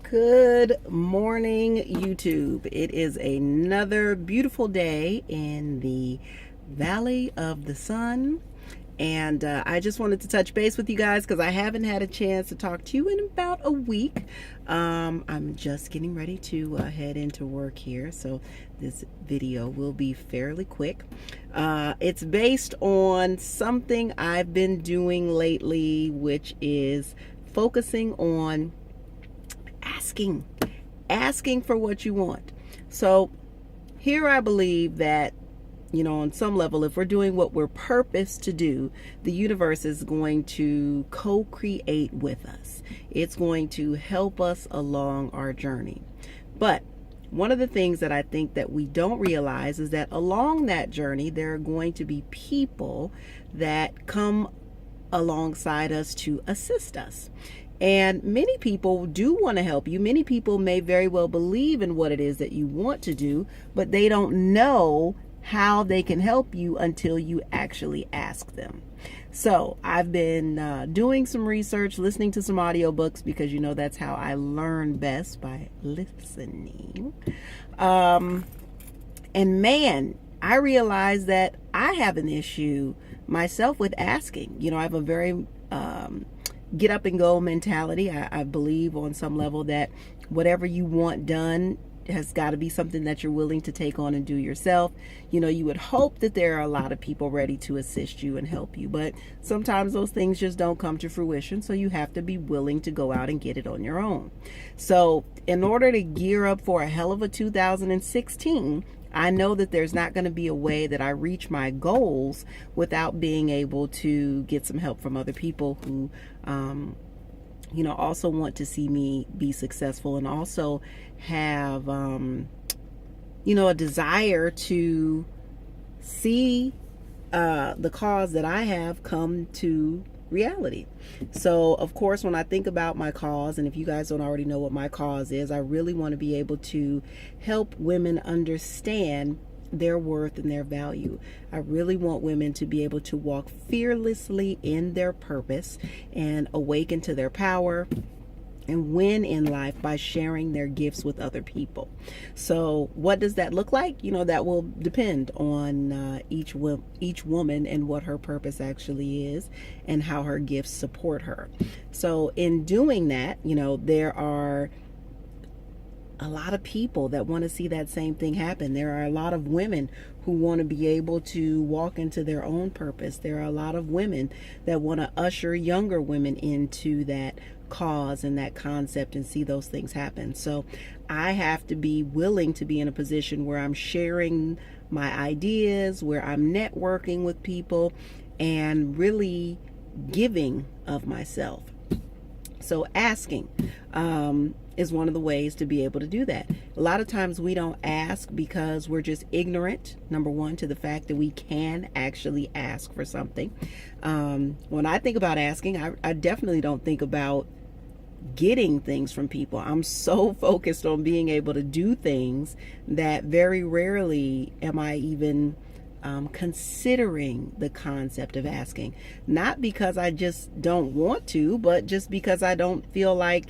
Good morning, YouTube. It is another beautiful day in the Valley of the Sun. And I just wanted to touch base with you guys because I haven't had a chance to talk to you in about a week. I'm just getting ready to head into work here, so this video will be fairly quick. It's based on something I've been doing lately, which is focusing on asking for what you want. So here I believe that, on some level, if we're doing what we're purposed to do, the universe is going to co-create with us. It's going to help us along our journey. But one of the things that I think that we don't realize is that along that journey, there are going to be people that come alongside us to assist us. And many people do want to help you. Many people may very well believe in what it is that you want to do, but they don't know how they can help you until you actually ask them. So I've been doing some research, listening to some audiobooks, because that's how I learn best, by listening. And man, I realized that I have an issue myself with asking. I have a very get up and go mentality. I believe on some level that whatever you want done has got to be something that you're willing to take on and do yourself. You would hope that there are a lot of people ready to assist you and help you, but sometimes those things just don't come to fruition, so you have to be willing to go out and get it on your own. So in order to gear up for a hell of a 2016, I know that there's not going to be a way that I reach my goals without being able to get some help from other people who, also want to see me be successful, and also have, a desire to see the cause that I have come to reality. So of course, when I think about my cause, and if you guys don't already know what my cause is, I really want to be able to help women understand their worth and their value. I really want women to be able to walk fearlessly in their purpose and awaken to their power and win in life by sharing their gifts with other people. So what does that look like? That will depend on each woman and what her purpose actually is and how her gifts support her. So in doing that, there are a lot of people that want to see that same thing happen. There are a lot of women who want to be able to walk into their own purpose. There are a lot of women that want to usher younger women into that cause and that concept and see those things happen. So I have to be willing to be in a position where I'm sharing my ideas, where I'm networking with people, and really giving of myself. So asking is one of the ways to be able to do that. A lot of times we don't ask because we're just ignorant, number one, to the fact that we can actually ask for something. When I think about asking, I definitely don't think about getting things from people. I'm so focused on being able to do things that very rarely am I even considering the concept of asking. Not because I just don't want to, but just because I don't feel like,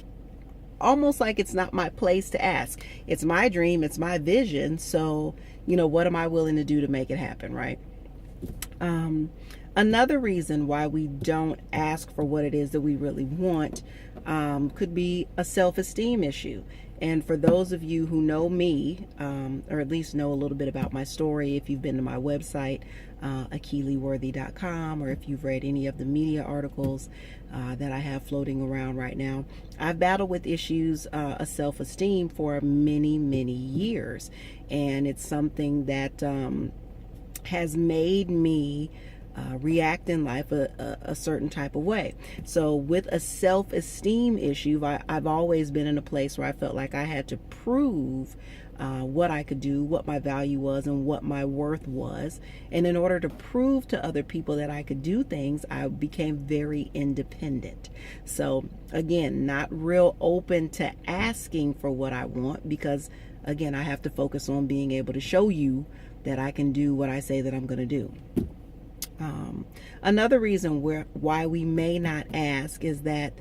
almost like it's not my place to ask. It's my dream, it's my vision, so what am I willing to do to make it happen, right? Another reason why we don't ask for what it is that we really want could be a self-esteem issue. And for those of you who know me, or at least know a little bit about my story, if you've been to my website, akiliworthy.com, or if you've read any of the media articles that I have floating around right now, I've battled with issues of self-esteem for many, many years. And it's something that has made me react in life a certain type of way. So with a self-esteem issue, I've always been in a place where I felt like I had to prove what I could do, what my value was, and what my worth was. And in order to prove to other people that I could do things, I became very independent. So again, not real open to asking for what I want, because again, I have to focus on being able to show you that I can do what I say that I'm going to do. Another reason why we may not ask is that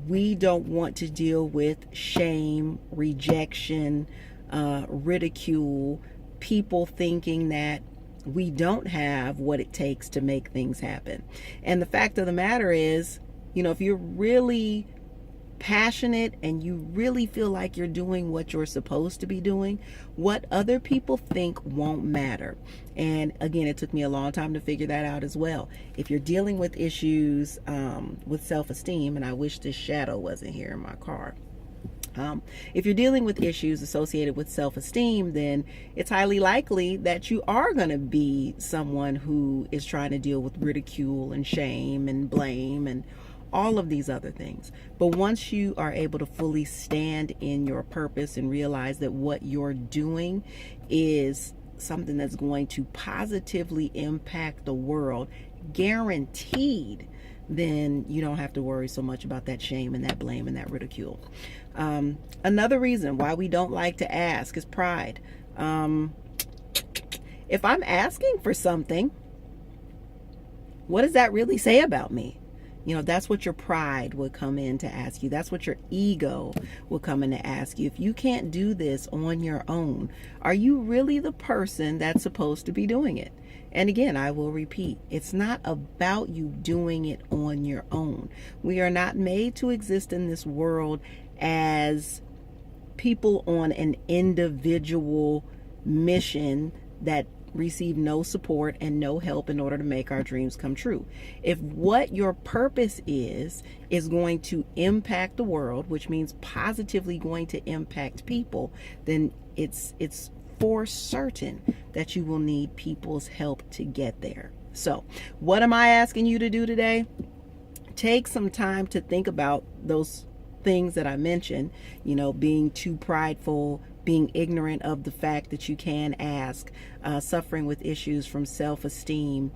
We don't want to deal with shame, rejection, ridicule, people thinking that we don't have what it takes to make things happen. And the fact of the matter is, if you're really passionate and you really feel like you're doing what you're supposed to be doing, what other people think won't matter. And again, it took me a long time to figure that out as well. If you're dealing with issues with self-esteem, and I wish this shadow wasn't here in my car. If you're dealing with issues associated with self-esteem, then it's highly likely that you are going to be someone who is trying to deal with ridicule and shame and blame and all of these other things. But once you are able to fully stand in your purpose and realize that what you're doing is something that's going to positively impact the world, guaranteed, then you don't have to worry so much about that shame and that blame and that ridicule. Another reason why we don't like to ask is pride. If I'm asking for something, what does that really say about me? That's what your pride would come in to ask you. That's what your ego will come in to ask you. If you can't do this on your own, are you really the person that's supposed to be doing it? And again, I will repeat, it's not about you doing it on your own. We are not made to exist in this world as people on an individual mission that receive no support and no help in order to make our dreams come true. If what your purpose is going to impact the world, which means positively going to impact people, then it's for certain that you will need people's help to get there. So, what am I asking you to do today? Take some time to think about those things that I mentioned, being too prideful, being ignorant of the fact that you can ask, suffering with issues from self-esteem,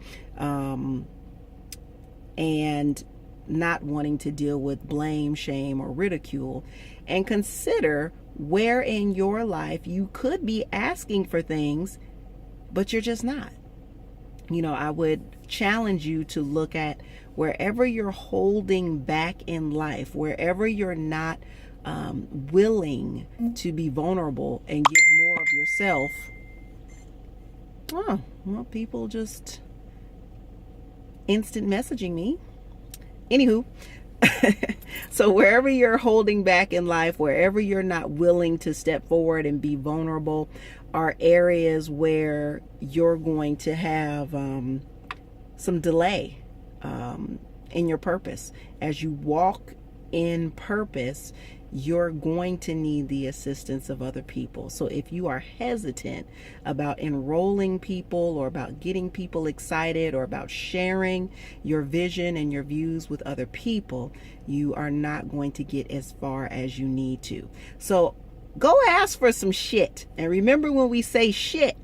and not wanting to deal with blame, shame, or ridicule, and consider where in your life you could be asking for things, but you're just not. I would challenge you to look at wherever you're holding back in life, wherever you're not willing to be vulnerable and give more of yourself. Oh, well, people just instant messaging me. Anywho, so wherever you're holding back in life, wherever you're not willing to step forward and be vulnerable, are areas where you're going to have some delay in your purpose. As you walk in purpose, you're going to need the assistance of other people. So if you are hesitant about enrolling people or about getting people excited or about sharing your vision and your views with other people, you are not going to get as far as you need to. So go ask for some shit. And remember, when we say shit,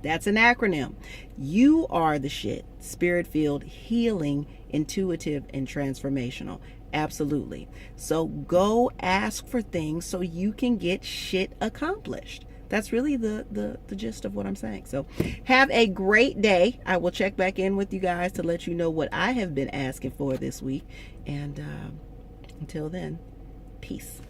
that's an acronym. You are the shit. Spirit-filled, healing, intuitive, and transformational. Absolutely. So go ask for things so you can get shit accomplished. That's really the gist of what I'm saying. So have a great day. I will check back in with you guys to let you know what I have been asking for this week. And until then, peace.